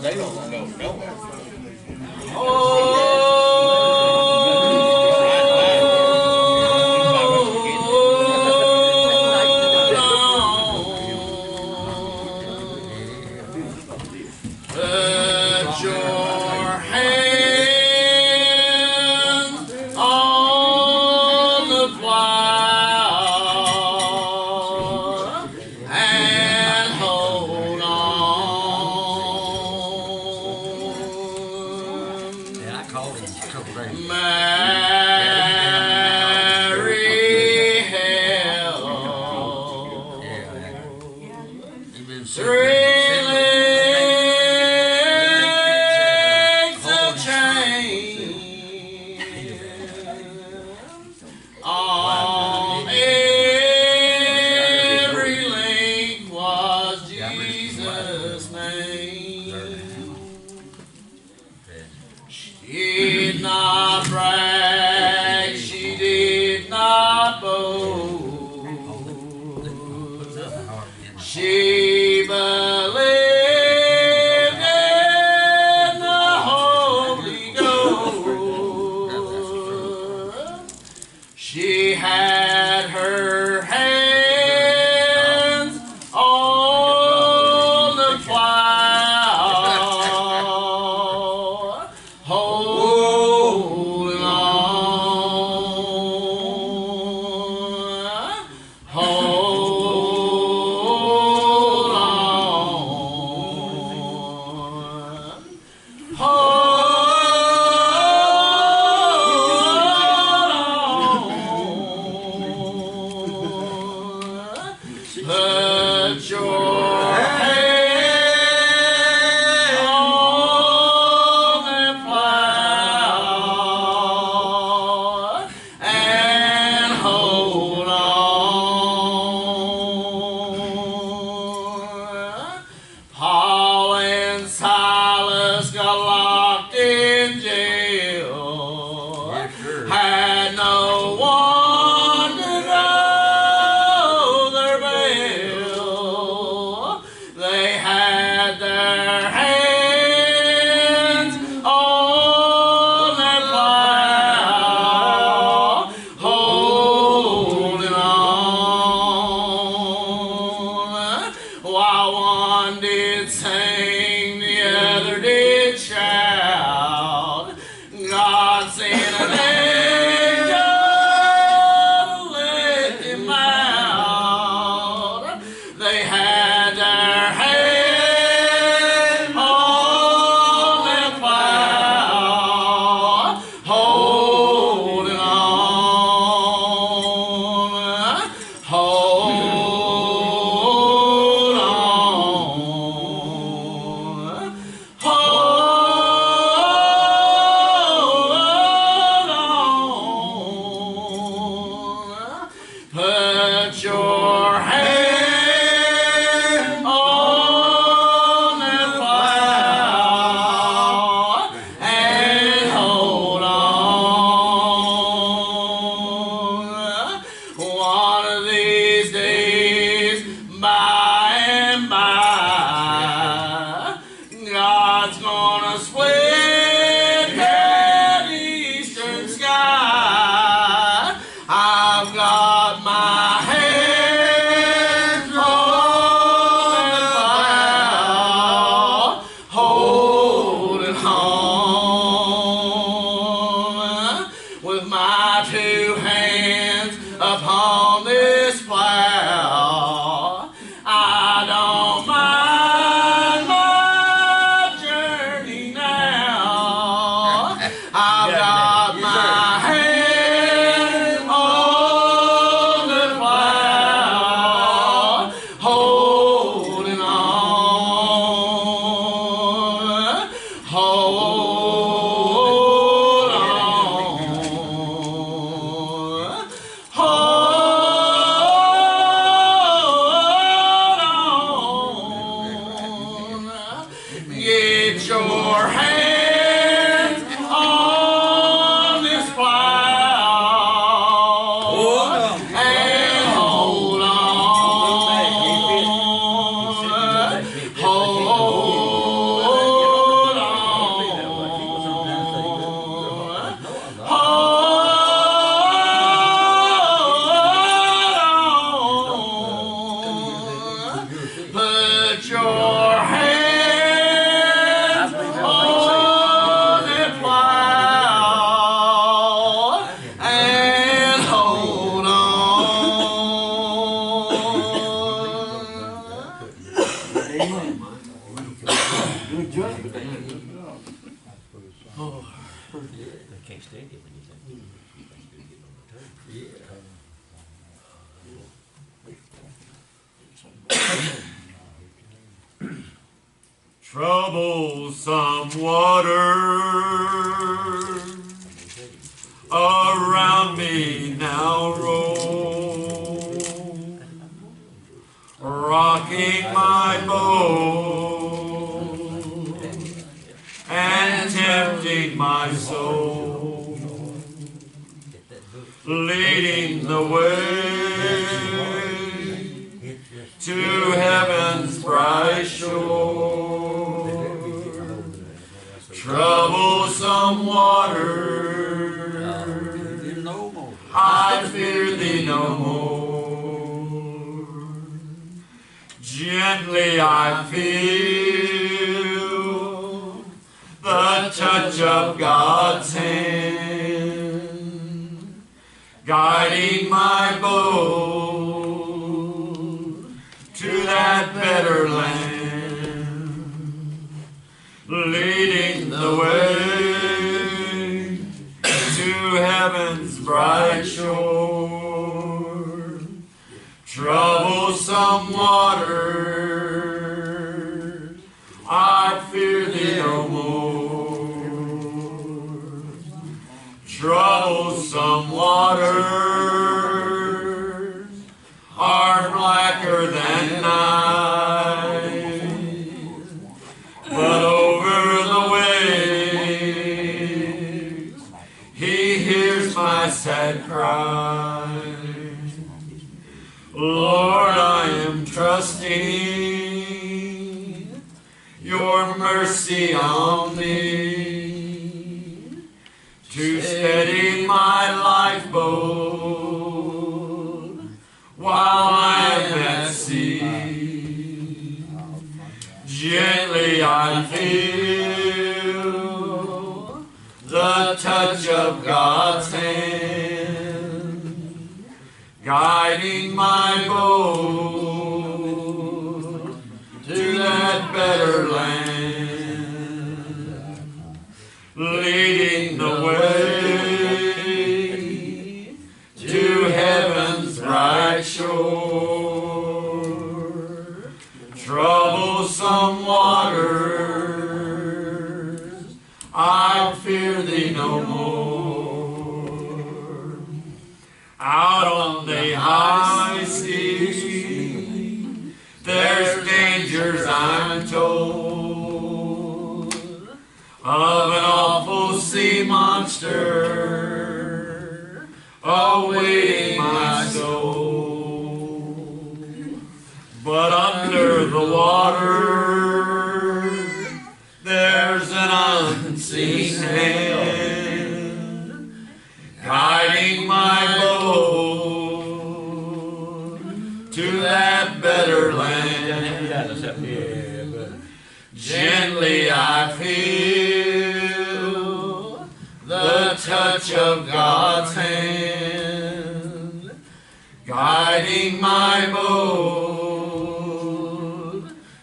they don't go nowhere. Put your hand on the plow and hold on. Yeah, I called him a couple days. Marry hell. He been Three legs of chain on every link was Jesus' name. She did not brag, she did not boast. She believed in the Holy Ghost. She had her hands on the plow, holding on, hold on, put your hand on the plow and hold on. Paul and Silas got locked in jail. Yeah, sure. Had no one to know their bail. They had their hands on their plow, holding on. While one did sing, the other did shout. God sent an angel to lift him out. They had their hand on their plow, holding on, hold on, hold on. Put your hand on the plow and hold on. One of these days, by and by, God's gonna split that eastern sky. I've got my hands on the plow, holding on with my two hands upon this plow. I don't mind my journey now. I've got my hand on the plow, holding on, hold on, hold on. Put your hands on the plow and hold on. Amen. Good job. They can't stand it when you say, you get on the tongue. Troublesome water around me now roll, rocking my boat and tempting my soul, leading the way to heaven's bright shore. Troublesome water, I fear thee no more. Gently I feel the touch of God's hand, guiding my boat to that better land, leading the way to heaven's bright shore. Troublesome water, I fear thee no more. Troublesome waters are blacker than night, but over the waves he hears my sad cry. Lord, I am trusting your mercy on me to steady my lifeboat while I am at sea. Gently I feel the touch of God's hand, guiding my boat to that better land, leading the way to heaven's bright shore. Troublesome waters, I fear thee no more. Out on the high sea, there's dangers I'm told, of an awful sea monster awaiting my soul. But under the water, there's an unseen hand guiding my boat to that better land. Gently I feel the touch of God's hand, guiding my boat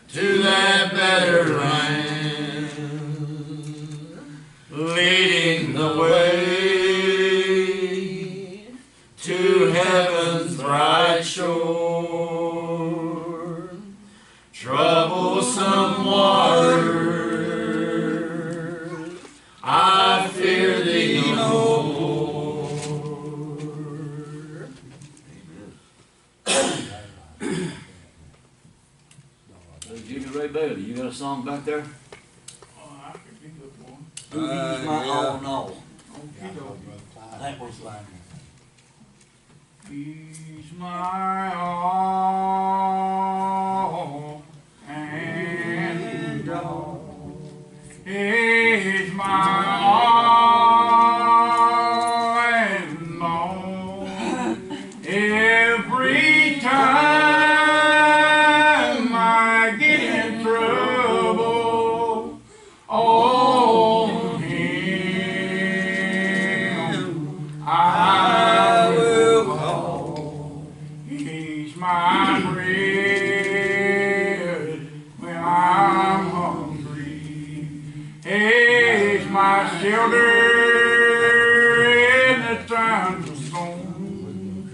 to that better land, leading the way to heaven's bright shore. Troublesome waters, I fear thee no more. Junior Ray Bailey, you got a song back there? Oh, I could think of one. He's my all in all. Okay, That was like. He's my all and all. He's my all and all. Every time I shelter in the times of storm.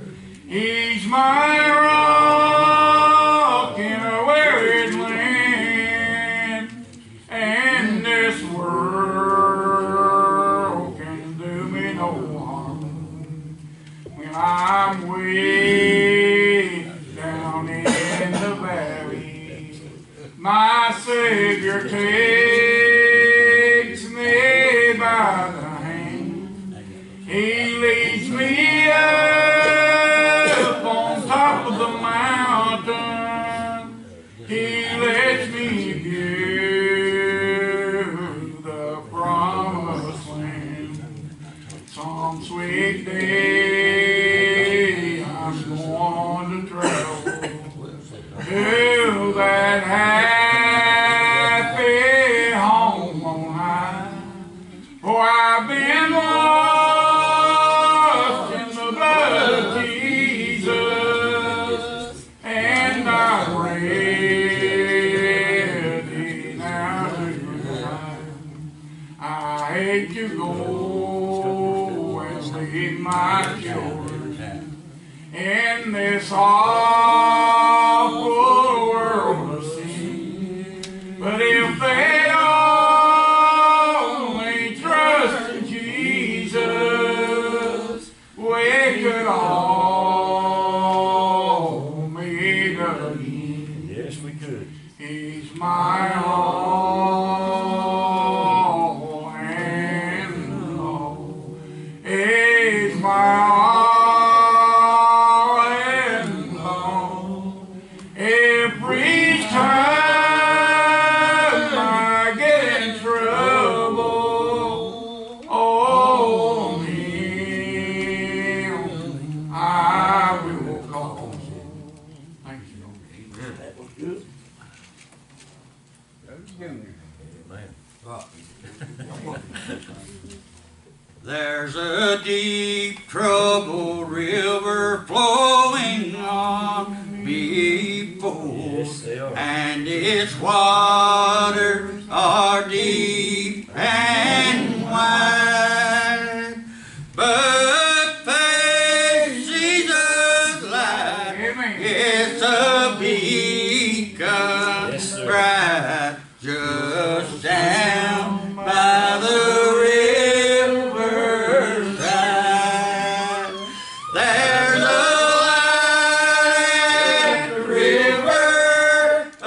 He's my rock in a weary land, and this world can do me no harm. When I'm way down in the valley, my Savior takes me by the hand. He leads me up on top of the mountain. He lets me view the promised land. Some sweet day I'm going to travel to that happy home on high. For I've been washed in the blood of Jesus, and I'm ready now to ride. I hate to go and leave my children in this awful world of sin. But if they only trust in Jesus, we could all meet again. Yes, we could. He's my all and all. He's my all and all. Every time I get in trouble, oh, him I will call. Thank you. That was good. There's a deep troubled river flowing on before, Yes, they are. and its waters are deep and wide. But faith, Jesus' light, Amen. it's a beacon Yes, sir. bright just down by the riverside. There's a light at the river, a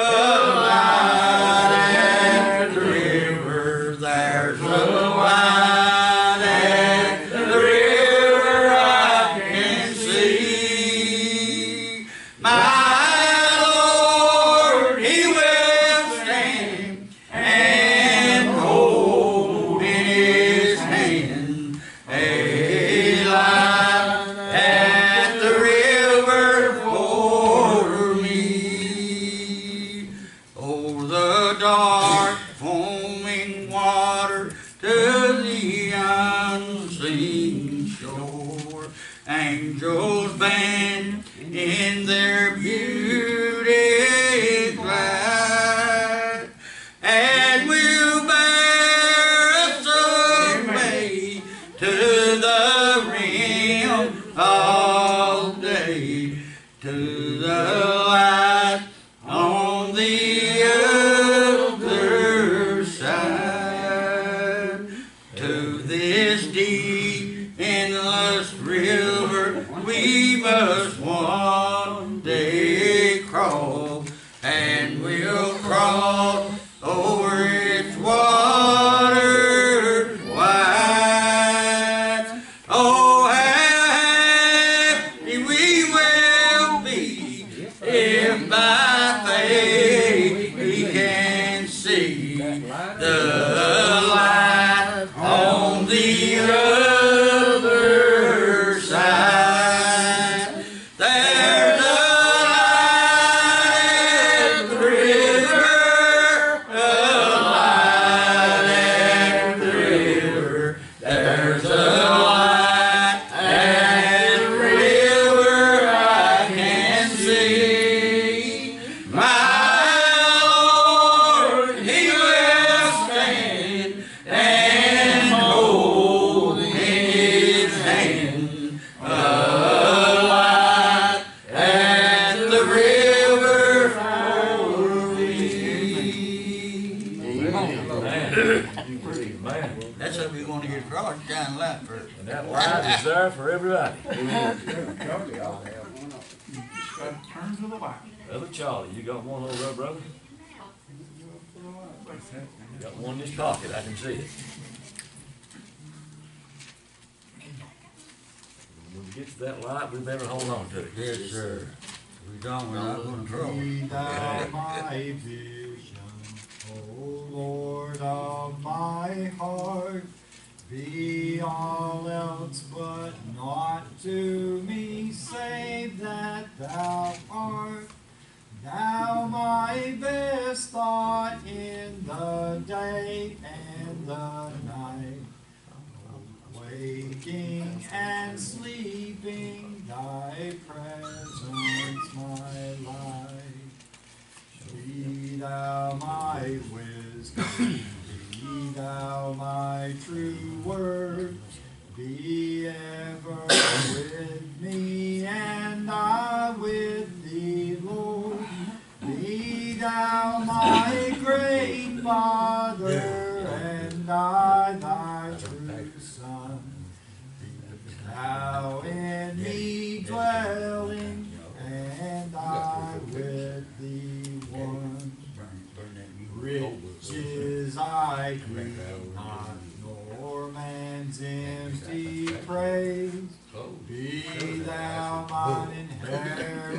light at the river. There's a light at the river I can see. My Lord, He will stand and hold in His hand a light at the river for me. Over the dark foaming water to the unseen shore, angels band in their beauty glad, and will bear us away to the realm of day, to the light on the other side. To this deep, endless river we must one day cross, and we'll cross over its water wide. Oh, how happy we will be if by faith we can see the light on the other side. There's a light at the river, we want to get across, shine light first. And that light is there for everybody. Just gotta turn to the light. Brother Charlie, you got one over there, brother? You got one in his pocket, I can see it. When we get to that light, we better hold on to it. Yes, sir. If we don't, we're not going to trouble. Be thou my vision, O Lord of my heart. Be all else but not to me, save that thou art. Thou my best thought in the day and the night. Waking and sleeping, thy presence my life. Be thou my wisdom, be thou my true word. Be ever with me, and I with thee, Lord. Be thou my great Father, and I thy true Son. Be thou in me dwelling, and I with thee one. Riches I greet not, nor man's empty praise. Be thou mine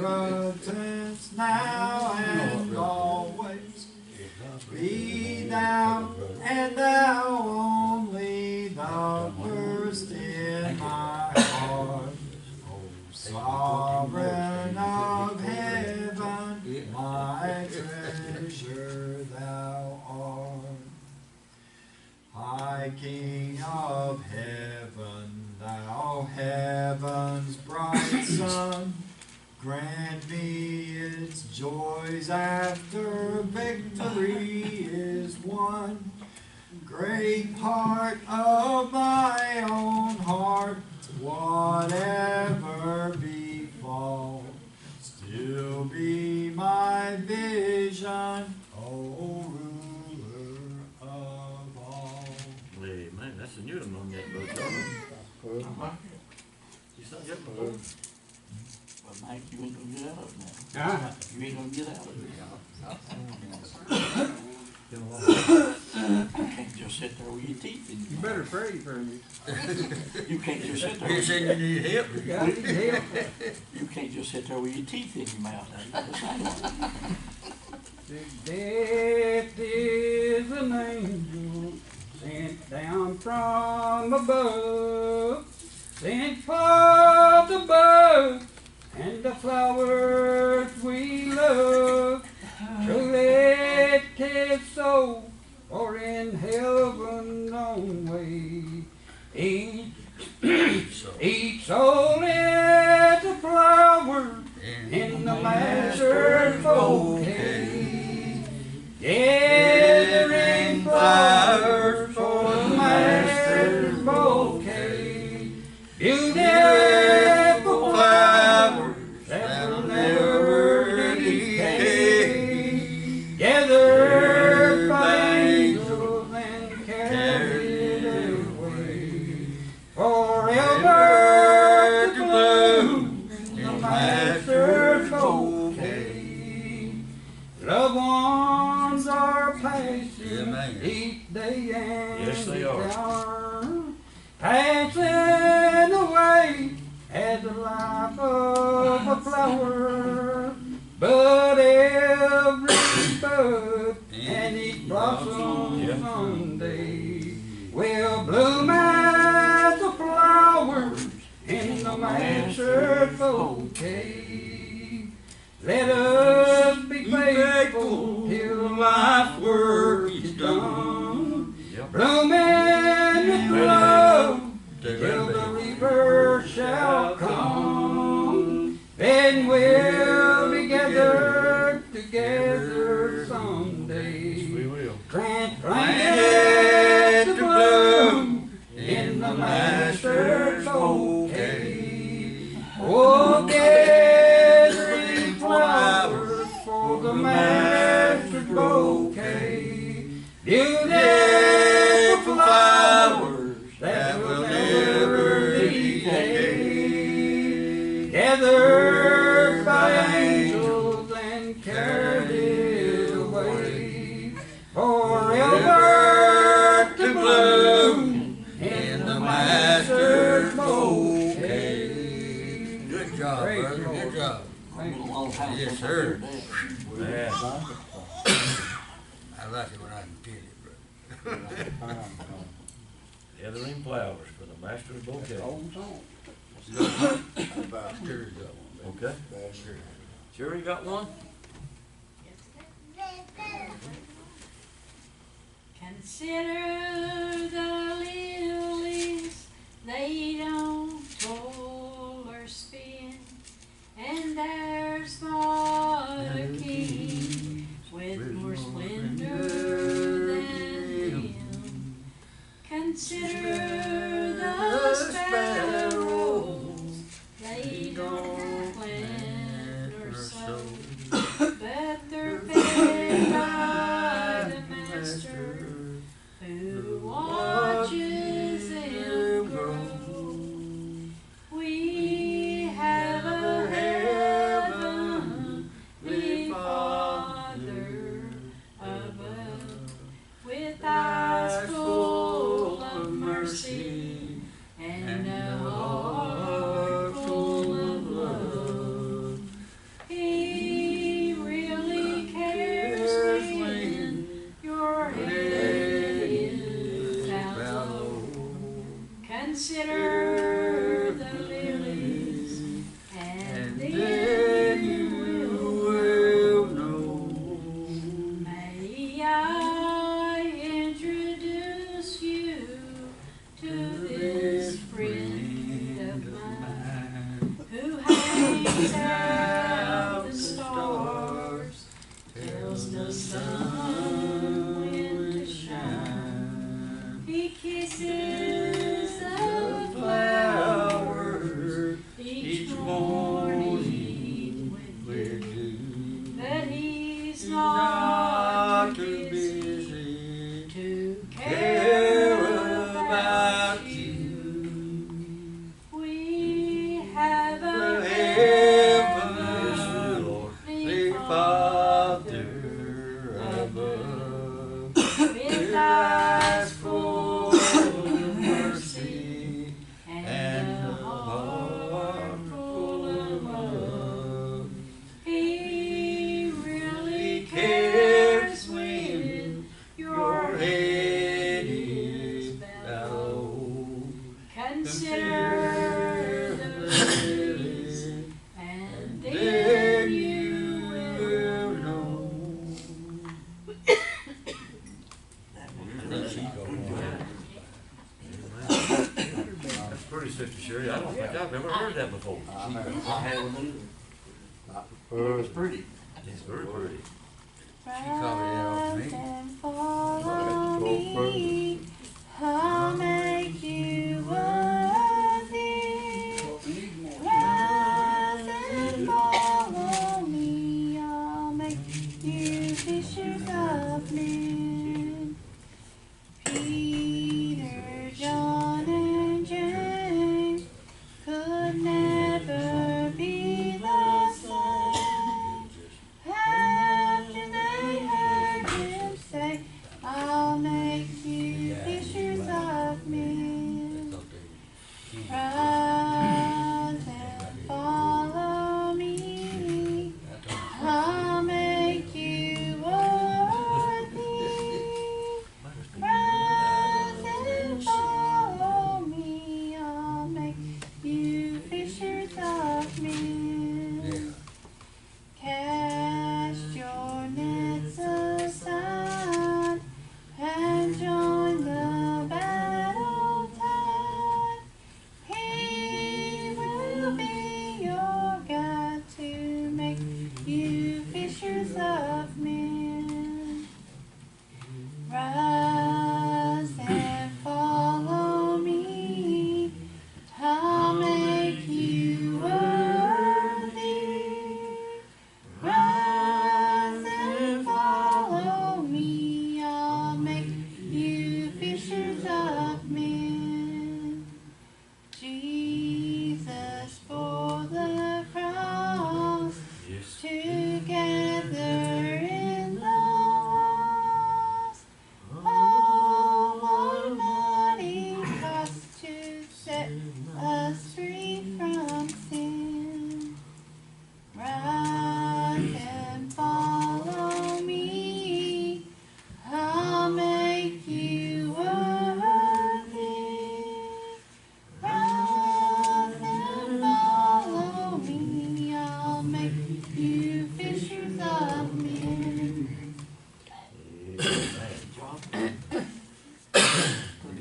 inheritance now and always. Be thou and thou only the first in my heart. O sovereign of heaven, my treasure thou art. High King of heaven, thou heaven's bright sun, grant me its joys after victory is won. Great part of my own heart, whatever befall, still be my vision, O ruler of all. Hey, man, that's a new one on that boat, Charlie. You saw that before? Well, Mike, you ain't gonna get out of it now. Huh? You ain't gonna get out of it. Been a while. You can't just sit there with your teeth in You your better mouth. pray for me. You can't just sit there. You with said your- you need help. You gotta need help. You can't just sit there with your teeth in your mouth. Death is an angel sent down from above, sent for the buds and the flowers we love. Truly it is so, or in heaven's own way. Each soul is a flower in the master's bouquet, gathering flowers for the master's bouquet. Beautiful flowers that will never decay, gathered by angels and carried away, forever to bloom in the master's bouquet. Loved ones are passing each day and Yes, they are. each hour, passing away as the life of a flower. But every bud and each blossom Yeah. someday will bloom as a flower in the master's bouquet. Let us be faithful till life's work is done, Yep. blooming with love till the reaper shall come. Then we'll be gathered together someday, We will. transplanted to bloom in the master's bouquet. Oh, gathering flowers for the master's bouquet. Beautiful flowers forever to bloom in the master's bouquet. Good job, brother, good job. Yes, sir. Yeah. I like it when I can feel it, brother. Gathering flowers for the master's bouquet. About Terry got one. Okay. Sure you got one? Consider the lilies, they don't toil or spin, and there's not a king with more splendor than him. Consider the sparrows, they don't plant or sow, but they're fed by the master who watches them grow. We have a heavenly Father above, with eyes full of mercy and a heart full of love. He really cares when your head is bowed low. Consider the lilies, and then you will know. May I introduce you to this friend of mine who hangs out the stars, tells the sun when to shine. He kisses the flowers each morning with dew, but he's not too busy to care about you. We have a heavenly Father above, with eyes full of mercy and a heart full of love. He really cares when your head is bowed. Consider the lilies, and then you will know. That's pretty, Sister Sherry. I don't think I've ever heard that before. I haven't either. It's pretty. It's very pretty. She covered it off me. And follow me, I'll make you worthy. Rise and follow me, I'll make you fishers of men. Peter, John, and James could never be the same after they heard him say, I'll make you fishers of men. Rise and follow me, I'll make you worthy.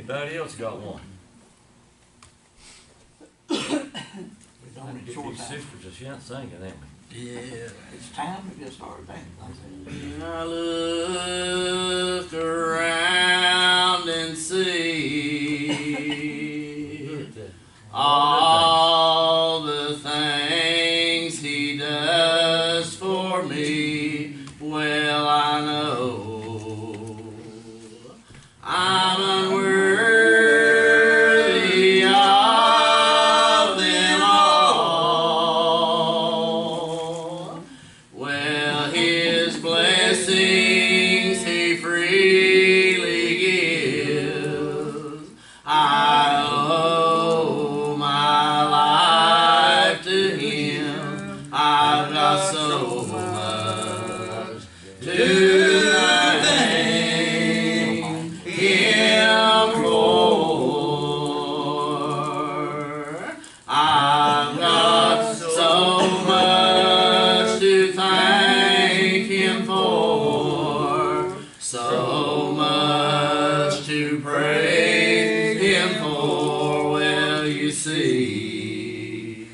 Anybody else got one? We don't need Get short these time. sisters to chant singing, ain't we? Yeah. It's time to just start thinking. I looked around and see all the things he does for me. Well, I know I'm unworthy of them all. Well, his blessings he freely gives. I owe my life to him. I've got so much to thank him for. I've got so much to thank him for, so much to praise him for. Well, you see,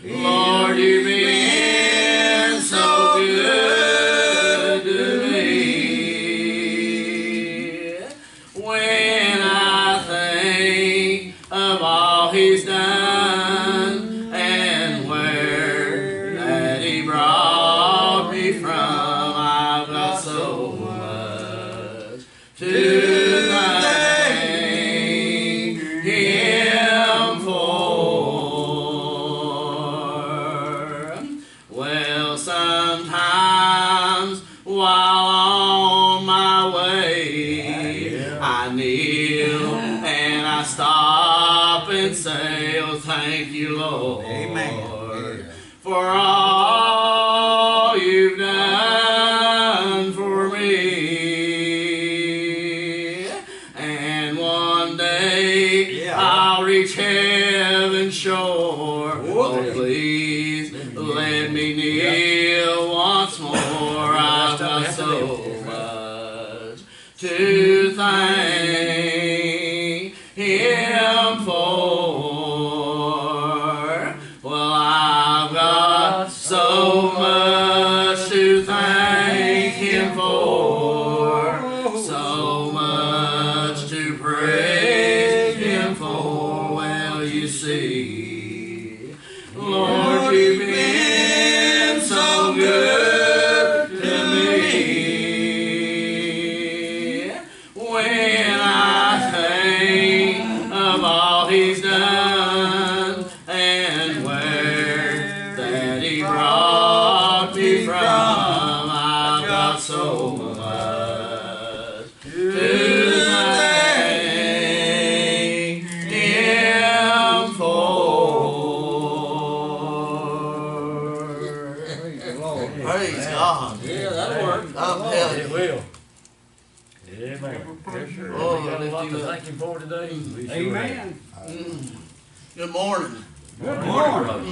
Lord, you've been so good to me. When I think of all he's done and where that he brought me from, I've got so much to thank him for. Well, sometimes while on my way, I kneel and I stop and say, oh, thank you, Lord, Amen. for all you've done for me. And one day I'll reach heaven's shore. Oh, please let me kneel once more. I've got so much to thank him for. Well, I've got so much to thank him for, so much to praise him for. Well, you see, Lord, you've been so good to me. When I think of all he's done and where that he brought me from, I've got so much to thank him for. Praise God. Yeah, that'll work. I'm telling It you. will. Yeah, man. Yes, sir. Oh, We got a lift lot him to up. thank him for today. We sure have. Amen. Good morning. Good Morning, morning. brother.